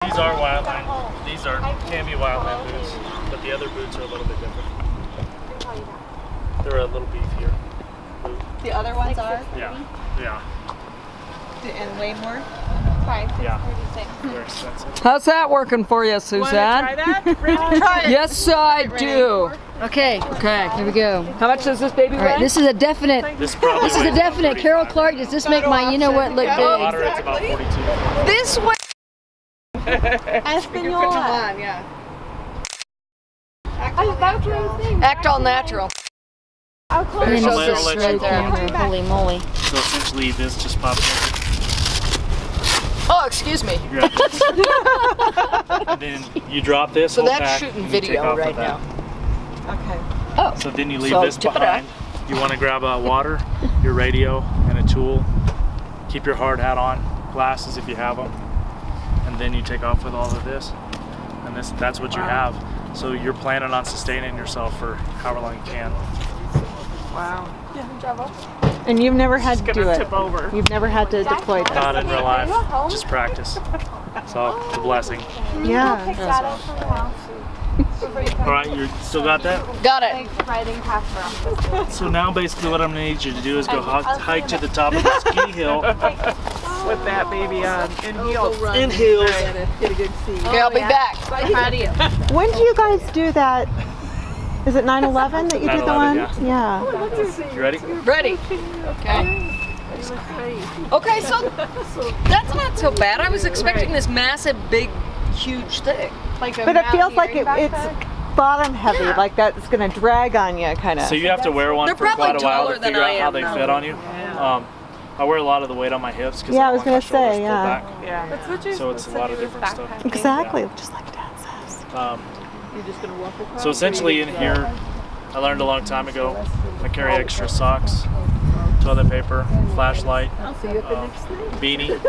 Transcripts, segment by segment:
These are wildland. These can be wildland boots, but the other boots are a little bit different. They're a little beefier. The other ones are? Yeah. And way more? Yeah. They're expensive. How's that working for you, Suzanne? Try that? Yes, I do. Okay. Okay. Here we go. How much does this baby All right, weigh? this is a definite. This probably This is a weighs definite. about Carol 35. Clark, does this make my, you know what, look Water, big? it's about 42. This way. Espanol. Yeah. Act all natural. And then I'll it's let just slow you- camera. Holy moly. So essentially this just pops in. Oh, excuse me. You grab this. And then you drop this So whole that's pack shooting and you take video off with right that. now. Okay. Oh. So then you leave So this tip it behind. You want to grab water, your radio, and a tool. Keep your hard hat on, glasses if you have them, and then you take off with all of this. And that's what you have. So you're planning on sustaining yourself for however long you can. Wow. And you've never had to do it? Tip over. You've never had to deploy this? Not in real life, just practice. So it's a blessing. Yeah. All right, you still got that? Got it. So now basically what I'm gonna need you to do is go hike to the top of the ski hill. With that baby on. In heels. In heels. Get a good seat. Okay, I'll be back. How do you? When do you guys do that? Is it 9/11 that you did the 9/11, one? Yeah. You ready? Ready. Okay. Okay, so that's not so bad. I was expecting this massive, big, huge thing. But it feels like it's bottom heavy, like that's going to drag on you, kind of. So you have to wear one They're for quite a probably while taller to than figure I out how am they now. fit on you. I wear a lot of the weight on my hips because Yeah, I was gonna say, Yeah. So it's a lot of different stuff. Exactly, just like Dad says. You're just gonna walk across. So essentially in here, I learned a long time ago, I carry extra socks, toilet paper, flashlight, beanie.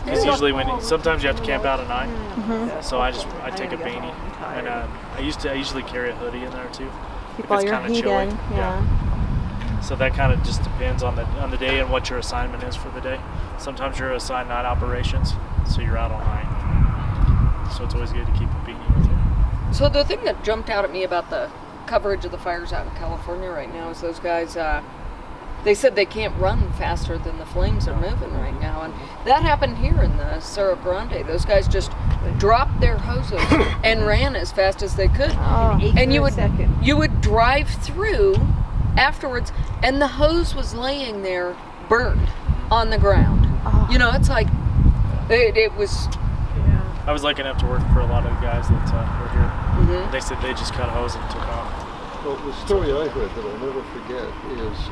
Because usually sometimes you have to camp out at night. So I take a beanie, and I usually carry a hoodie in there too. Keep If all it's your kind of heat chilly. in. Yeah. So that kind of just depends on the day and what your assignment is for the day. Sometimes you're assigned night operations, so you're out all night. So it's always good to keep a beanie with you. So the thing that jumped out at me about the coverage of the fires out in California right now is those guys, they said they can't run faster than the flames are moving right now. And that happened here in the Cerro Grande. Those guys just dropped their hoses and ran as fast as they could. And you would drive through afterwards, and the hose was laying there burned on the ground. You know, it's like, it was... I was lucky enough to work for a lot of the guys that were here. They said they just cut hose and took off. Well, the story I heard that I'll never forget is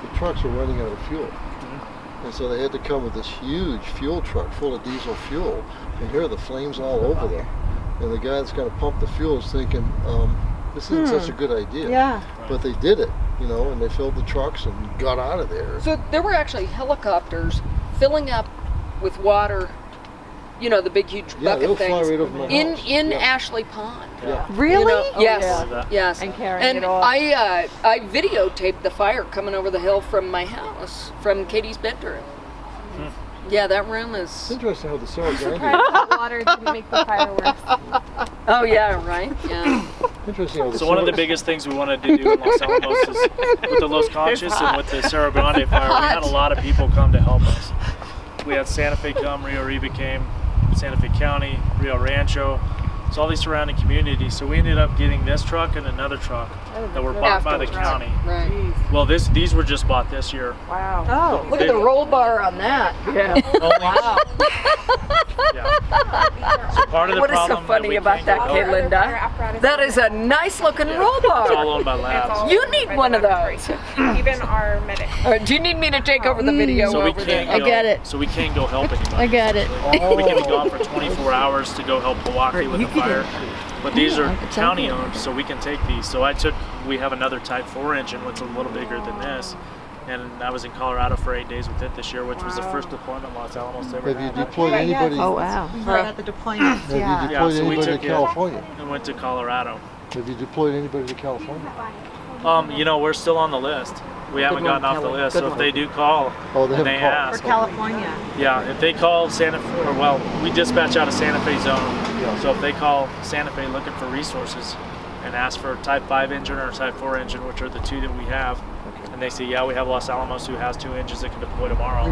the trucks were running out of fuel. And so they had to come with this huge fuel truck full of diesel fuel. And here are the flames all over them. And the guy that's going to pump the fuel is thinking, this isn't such a good idea. Yeah. But they did it, you know, and they filled the trucks and got out of there. So there were actually helicopters filling up with water, you know, the big huge Yeah, they'll bucket fly things right over my in house. in Yeah. Ashley Pond. Yeah. Really? You know, yes, yeah. yes. And carrying it off. I videotaped the fire coming over the hill from my house, from Katie's bedroom. Yeah, that room It's is. interesting how the Cerro Grande. Water didn't make the fireworks. Oh yeah, right. Yeah. Interesting how the So one of the Cerro- biggest things we wanted to do in Los Alamos is with the Los Conchas and with the Cerro Grande fire, we had a lot of people come to help us. We had Santa Fe come, Rio Arriba came, Santa Fe County, Rio Rancho. So all these surrounding communities. So we ended up getting this truck and another truck that were bought by the Afterwards. county. Right. Well, these were just bought this year. Wow. Oh. Look at the roll bar on that. Yeah. Wow. Yeah. So part of the What is problem so funny we about can't that, go kid, help- Linda? That is a nice looking roll It's all bar. owned by labs. You need one of those. Even our medic. Do you need me to take over the video So we over can't there? go, I got it. So we can't go help anybody. I got it. We can be gone for 24 hours to go help Milwaukee with the fire. But these are it's county okay. owned, so we can take these. So we have another Type 4 engine, which is a little bigger than this. And I was in Colorado for 8 days with it this year, which was the first deployment Los Alamos ever Have you had. deployed anybody? Oh, wow. Right at the deployments, Have you yeah. deployed so we anybody took to it. California? And went to Colorado. Have you deployed anybody to California? You know, we're still on the list. We haven't Good one, gotten off the Kelly. list. Good So if one. they do call, Oh, they and haven't they called. ask. For California. Yeah, if they call Santa Fe, or well, we dispatch out of Santa Fe zone. So if they call Santa Fe looking for resources and ask for a Type 5 engine or a Type 4 engine, which are the two that we have, and they say, yeah, we have Los Alamos who has 2 engines that can deploy tomorrow,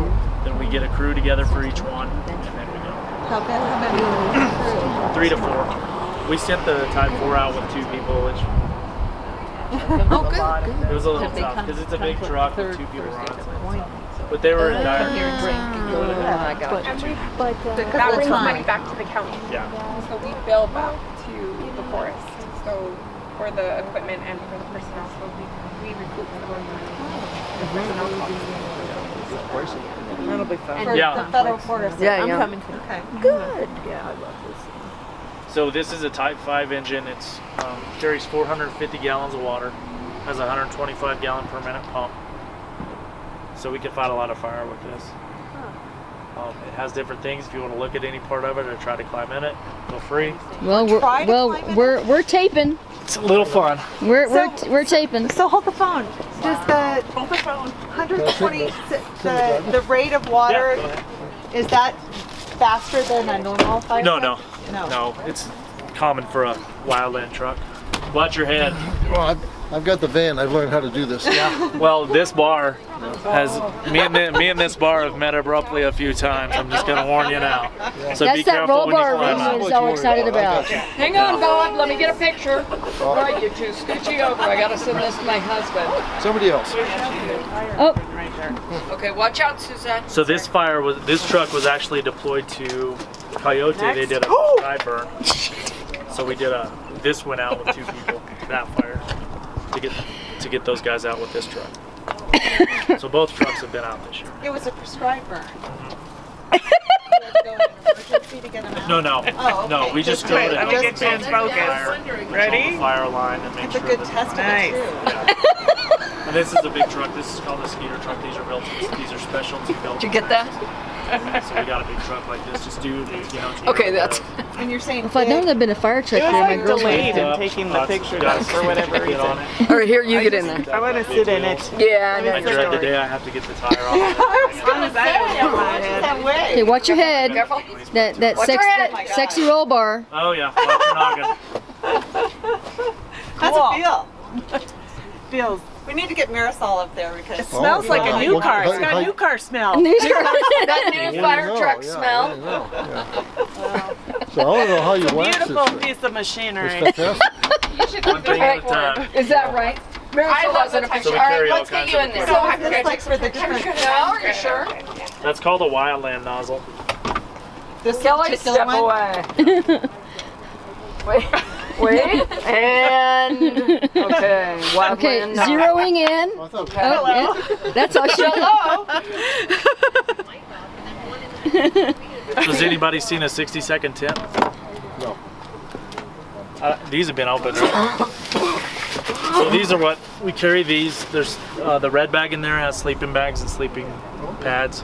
then we get a crew together for each one, and then we go. How many? 3 to 4. We sent the Type 4 out with 2 people, which Oh, good. it was a little Could they tough come- because it's a come big for truck third with 2 people Thursday on at it. the point? But they were in dire. Here and drink and go to the. I got you. And we, But that brings time. money back to the county. Yeah. So we bill back to the forest. So for the equipment and for the personnel, so we recoup the money. The personnel costs. That'll be fun. For Yeah. the federal forest. Yeah, I'm yeah. coming to. Okay. Good. Yeah, I love this. So this is a Type 5 engine. It's carries 450 gallons of water, has a 125 gallon per minute pump. So we can fight a lot of fire with this. It has different things. If you want to look at any part of it or try to climb in it, feel free. well, Try to climb in we're taping. It's a little fun. We're taping. So hold the phone. Does the 120 the rate of water, Yeah, go ahead. is that faster than a normal fire No, truck? no. It's common for a wildland truck. Watch your head. Well, I've got the van. I've learned how to do this. Yeah. Well, this bar has me and this bar have met abruptly a few times. I'm just gonna warn you now. So be That's that careful roll when you bar climb we out. was so excited about. Hang on, Bob. Let me get a picture. All right, you two, scoochie over. I gotta send this to my husband. Somebody else. Oh, Okay, watch out, Suzanne. So this truck was actually deployed to Coyote. They did a dry burn. So this went out with 2 people. That fire to get those guys out with this truck. So both trucks have been out this year. It was a prescribed burn. You had to go in an emergency to get them out? No. Oh, No, okay. we just Just go Wait, to let me get Jen's focus. Ready? the fire line and make It's a sure good that, test of Nice. it too. yeah. And this is a big truck. This is called a skeeter truck. These are specialty built. Did you get that? So we got a big truck like this. Just do Okay, that's. And you're saying if I'd known there'd been a fire truck It was there, my like girls would delayed have. in taking the picture down for whatever Get on reason. it. All right, here, you get in there. I want to sit in it. Yeah, I I know. dread the day I have to get the tire off. that way. Okay, watch your head. Careful. That Watch your head. that sexy roll bar. Oh yeah, watch your noggin. How's it feel? Feels. We need to get Marisol up there because Smells like a new Well, car. It's how- got how- a new car smell. That new Yeah, fire I know, truck yeah, smell. I know, yeah. So I want to know how you wax this Beautiful thing. piece of machinery. It's fantastic. One thing at a time. Is that right? Marisol wasn't a So picture. we All carry right, all let's get kinds you of in there. so is this like for the different No, are you sure? That's called a wildland nozzle. this Kelly, particular step one? away. Wait, and okay, wildland. Okay, nozzle. zeroing in. I thought Oh, yeah, that's all she. Has anybody seen a 60-second tip? No. These have been opened. Right? So these are what we carry. These there's the red bag in there has sleeping bags and sleeping pads.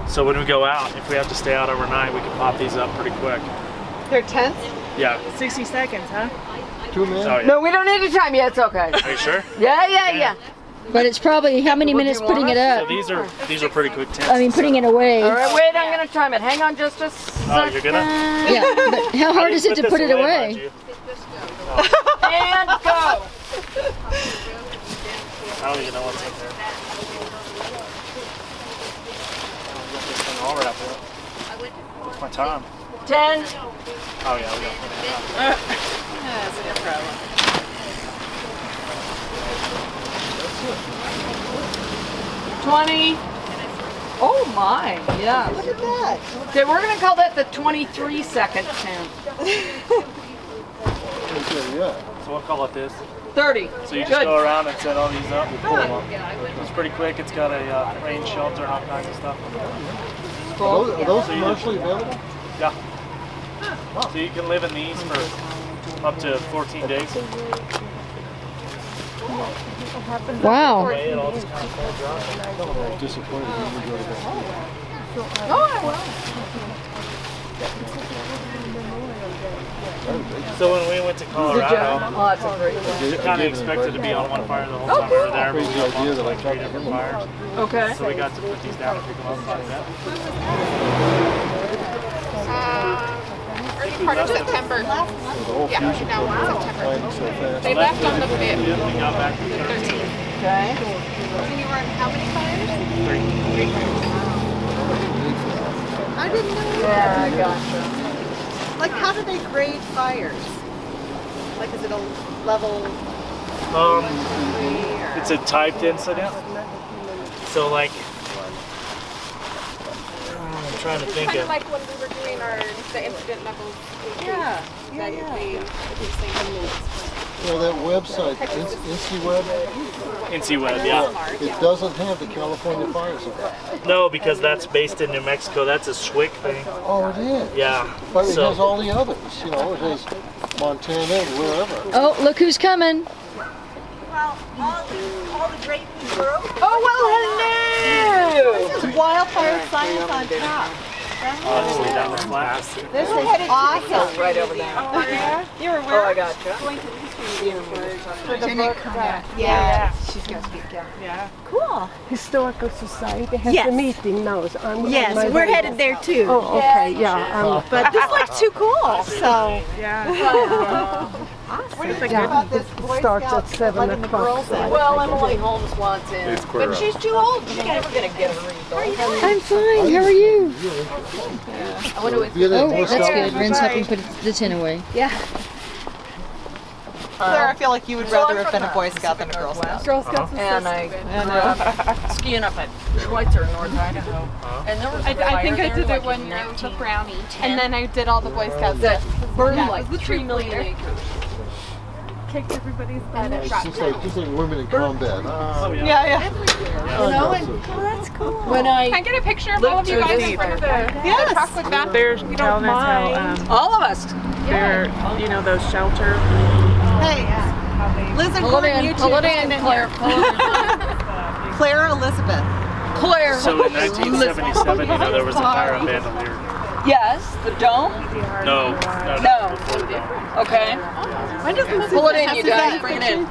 So when we go out, if we have to stay out overnight, we can pop these up pretty quick. They're tents? Yeah. 60 seconds, huh? 2 men? Oh yeah. No, we don't need to time yet. It's okay. Are you sure? Yeah. But it's probably how many minutes you want putting it us? So up. these are pretty quick tents. I mean, putting it away. All right, wait. I'm gonna time it. Hang on, just a second. Oh, you're gonna. Yeah, but how hard is it to put it mind away? you. And go. I don't even know what's in there. Get this thing all wrapped up. What's my time? 10. Oh yeah, we got plenty of time. That's no problem. 20. Oh my, yeah. Look at that. Okay, we're gonna call that the 23-second count. Okay, yeah. So we'll call it this. 30. So you just Good. go around and set all these up. Pull them up. It's pretty quick. It's got a rain shelter and all kinds of stuff. Are those commercially available? Yeah. So you can live in these for up to 14 days. Wow. It all just kind of folds out. I'm disappointed when we go to that. Oh, I will. That was So when we went to Colorado, Oh, that's a great one. we kind of expected to be on one fire the whole time we were there, but we got Crazy idea bumped that I like 3 different fires. Okay. So we got to put these down and pick them up and check that. Early part of September. The whole Yeah, fusion now program it's September. flying so fast. They left on the 5th, Yeah, we got back to 13. Okay. And you were on how many fires? 3. I didn't know. Yeah, I gotcha. Like, how do they grade fires? Like, is it a level Um, 3 or? it's a typed incident. So like, I'm trying to think kind of of. like when we were doing the incident levels. Yeah. You know, that website, IncyWeb, NC Web, yeah. it doesn't have the California fires in it. No, because that's based in New Mexico. That's a SWIC thing. Oh, it is? Yeah. But it So- has all the others, you know, it has Montana and wherever. Oh, look who's coming. Well, all the great news were over. Oh, well, hello! This is Wildfire science on top. Obviously, that was last. This is awesome. Right over there. Oh, yeah? You were Oh, where? I gotcha. For the book, yeah. She's gonna speak, yeah. Cool. Historical Society has Yes. a meeting now. So I'm on Yes, my we're way. headed there too. Oh, okay, yeah. But this looks too cool. So Yeah. What do you think about this Boy Starts Scout at 7 letting the o'clock, girls so I in? Well, Emily Holmes wants in, but she's too old. She's never gonna get a refill. I'm fine. How are you? I wonder what. Be it a Oh, Boy that's Scout good. Rinse up and put the tin away. Claire, I feel like you would rather have been a Boy Scout than a Girl Scout. Girl Scouts And I grew up skiing up at Schweitzer, North Idaho. And there was a I fire think I there, did like it one in year. I was a 19 brownie. And then I did all the Boy Scouts that stuff. burned Yeah, like it was the 3 troop million leader. acres. Kicked everybody's butt. It's just like women in combat. Oh, yeah. Yeah. You know, and that's cool. when I, Can I get a picture of all of you Look guys through in front of the Yes. truck with that? There's You telling don't us how mind. all of us. they're, you know, those shelter. Hey, Liz and Pull it Gordon, in, you two. pull it in, Claire. Pull it in. Claire Elizabeth. Claire. So in 1977, you know, there was a fire on Bandelier. Yes, the dome? No. No. Okay. Pull it in, you guys. Bring it in.